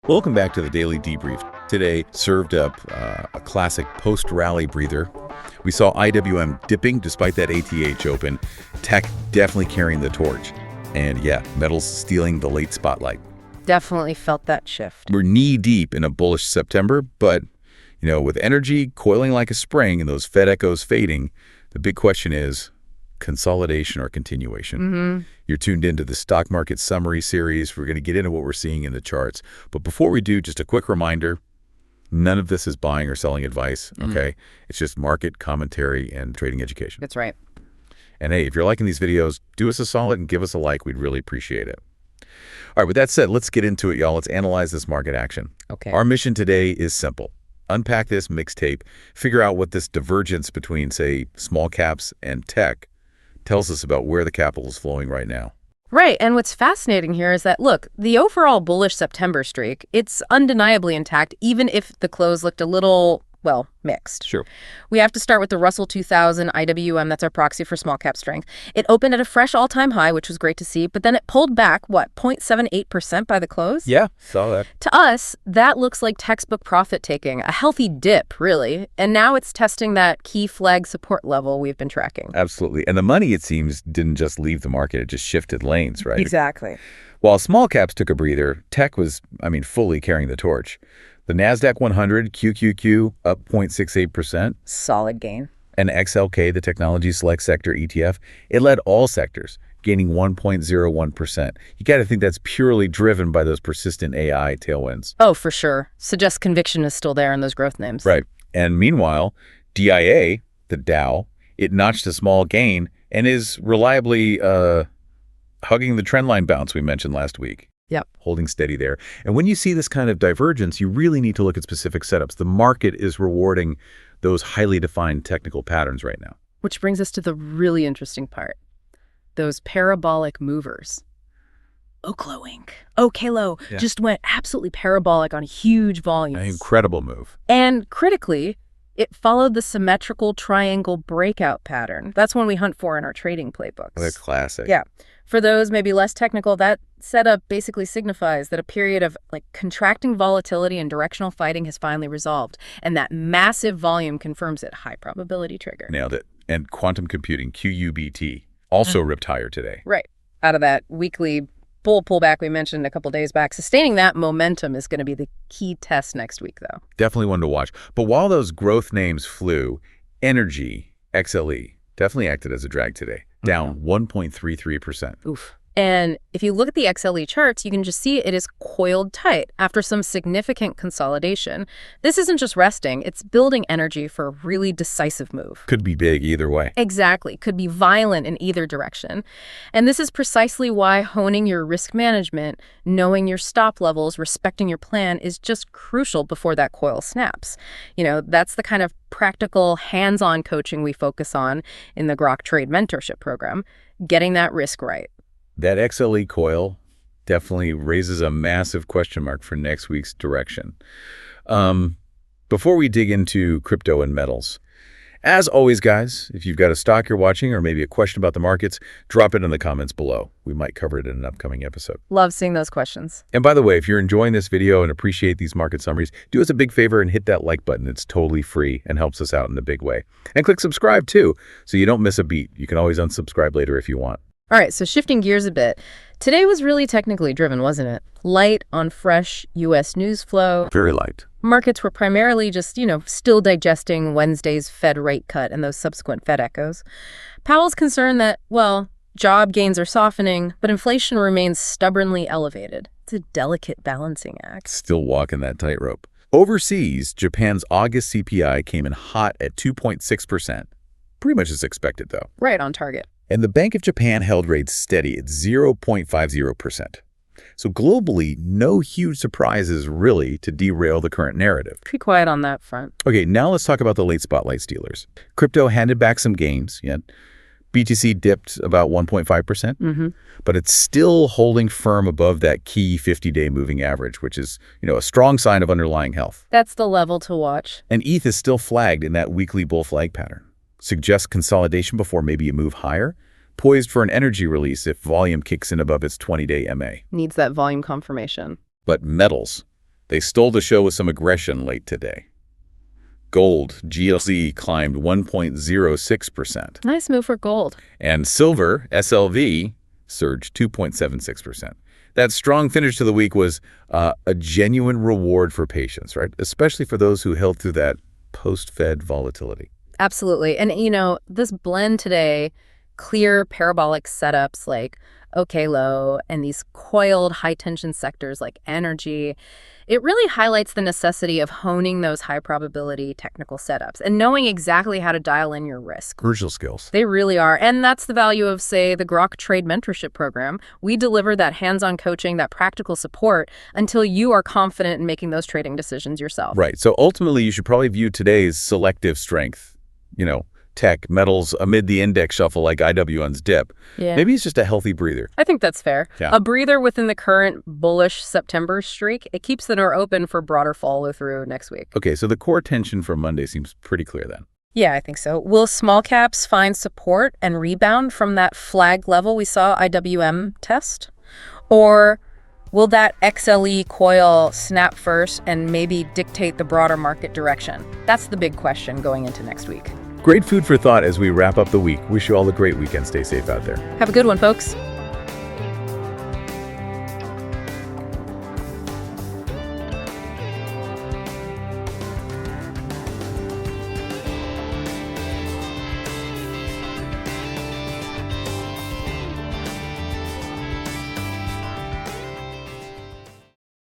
Welcome back to the Daily Debrief. Today, served up a classic post-rally breather. We saw IWM dipping despite that ATH open. Tech definitely carrying the torch. And yeah, metals stealing the late spotlight. Definitely felt that shift. We're knee-deep in a bullish September, but, with energy coiling like a spring and those Fed echoes fading, the big question is consolidation or continuation. You're tuned into the Stock Market Summary series. We're going to get into what we're seeing in the charts. But before we do, just a quick reminder, none of this is buying or selling advice, okay? It's just market commentary and trading education. That's right. And hey, if you're liking these videos, do us a solid and give us a like. We'd really appreciate it. All right, with that said, let's get into it, y'all. Let's analyze this market action. Okay. Our mission today is simple. Unpack this mixtape, figure out what this divergence between, say, small caps and tech tells us about where the capital is flowing right now. Right, and what's fascinating here is that, look, the overall bullish September streak, it's undeniably intact, even if the close looked a little, mixed. Sure. We have to start with the Russell 2000 IWM, that's our proxy for small cap strength. It opened at a fresh all-time high, which was great to see, but then it pulled back, 0.78% by the close? Yeah, saw that. To us, that looks like textbook profit-taking, a healthy dip, really, and now it's testing that key flag support level we've been tracking. Absolutely. And the money, it seems, didn't just leave the market, it just shifted lanes, right? Exactly. While small caps took a breather, tech was, fully carrying the torch. The NASDAQ 100 QQQ up 0.68%. Solid gain. And XLK, the Technology Select Sector ETF, it led all sectors, gaining 1.01%. You got to think that's purely driven by those persistent AI tailwinds. Oh, for sure. Suggests conviction is still there in those growth names. Right. And meanwhile, DIA, the Dow, it notched a small gain and is reliably hugging the trendline bounce we mentioned last week. Yep. Holding steady there. And when you see this kind of divergence, you really need to look at specific setups. The market is rewarding those highly defined technical patterns right now. Which brings us to the really interesting part. Those parabolic movers. Oklo Inc. OKLO just went absolutely parabolic on huge volumes. An incredible move. And critically, it followed the symmetrical triangle breakout pattern. That's one we hunt for in our trading playbooks. The classic. Yeah. For those maybe less technical, that setup basically signifies that a period of contracting volatility and directional fighting has finally resolved. And that massive volume confirms it. High probability trigger. Nailed it. And quantum computing, QUBT, also ripped higher today. Right. Out of that weekly pullback we mentioned a couple days back. Sustaining that momentum is going to be the key test next week, though. Definitely one to watch. But while those growth names flew, energy, XLE, definitely acted as a drag today, down 1.33%. Oof. And if you look at the XLE charts, you can just see it is coiled tight after some significant consolidation. This isn't just resting, it's building energy for a really decisive move. Could be big either way. Exactly. Could be violent in either direction. And this is precisely why honing your risk management, knowing your stop levels, respecting your plan is just crucial before that coil snaps. That's the kind of practical, hands-on coaching we focus on in the Grok Trade Mentorship program, getting that risk right. That XLE coil definitely raises a massive question mark for next week's direction. Before we dig into crypto and metals, as always, guys, if you've got a stock you're watching or maybe a question about the markets, drop it in the comments below. We might cover it in an upcoming episode. Love seeing those questions. And by the way, if you're enjoying this video and appreciate these market summaries, do us a big favor and hit that like button. It's totally free and helps us out in a big way. And click subscribe too, so you don't miss a beat. You can always unsubscribe later if you want. All right, so shifting gears a bit. Today was really technically driven, wasn't it? Light on fresh U.S. news flow. Very light. Markets were primarily just, still digesting Wednesday's Fed rate cut and those subsequent Fed echoes. Powell's concerned that, job gains are softening, but inflation remains stubbornly elevated. It's a delicate balancing act. Still walking that tightrope. Overseas, Japan's August CPI came in hot at 2.6%. Pretty much as expected, though. Right on target. And the Bank of Japan held rates steady at 0.50%. So globally, no huge surprises really to derail the current narrative. Pretty quiet on that front. Okay, now let's talk about the late spotlight stealers. Crypto handed back some gains, yet BTC dipped about 1.5%, but it's still holding firm above that key 50-day moving average, which is, a strong sign of underlying health. That's the level to watch. And ETH is still flagged in that weekly bull flag pattern. Suggests consolidation before maybe a move higher, poised for an energy release if volume kicks in above its 20-day MA. Needs that volume confirmation. But metals, They stole the show with some aggression late today. Gold, GLZ, climbed 1.06%. Nice move for gold. And silver, SLV, surged 2.76%. That strong finish to the week was a genuine reward for patience, right? Especially for those who held through that post-Fed volatility. Absolutely. And, this blend today, clear parabolic setups like OK low and these coiled high-tension sectors like energy, it really highlights the necessity of honing those high-probability technical setups and knowing exactly how to dial in your risk. Crucial skills. They really are. And that's the value of, say, the Grok Trade Mentorship program. We deliver that hands-on coaching, that practical support until you are confident in making those trading decisions yourself. Right. So ultimately, you should probably view today's selective strength, tech, metals amid the index shuffle like IWN's dip. Yeah. Maybe it's just a healthy breather. I think that's fair. Yeah. A breather within the current bullish September streak. It keeps the door open for broader follow-through next week. Okay, so the core tension for Monday seems pretty clear then. Yeah, I think so. Will small caps find support and rebound from that flag level we saw IWM test? Or will that XLE coil snap first and maybe dictate the broader market direction? That's the big question going into next week. Great food for thought as we wrap up the week. Wish you all a great weekend. Stay safe out there. Have a good one, folks.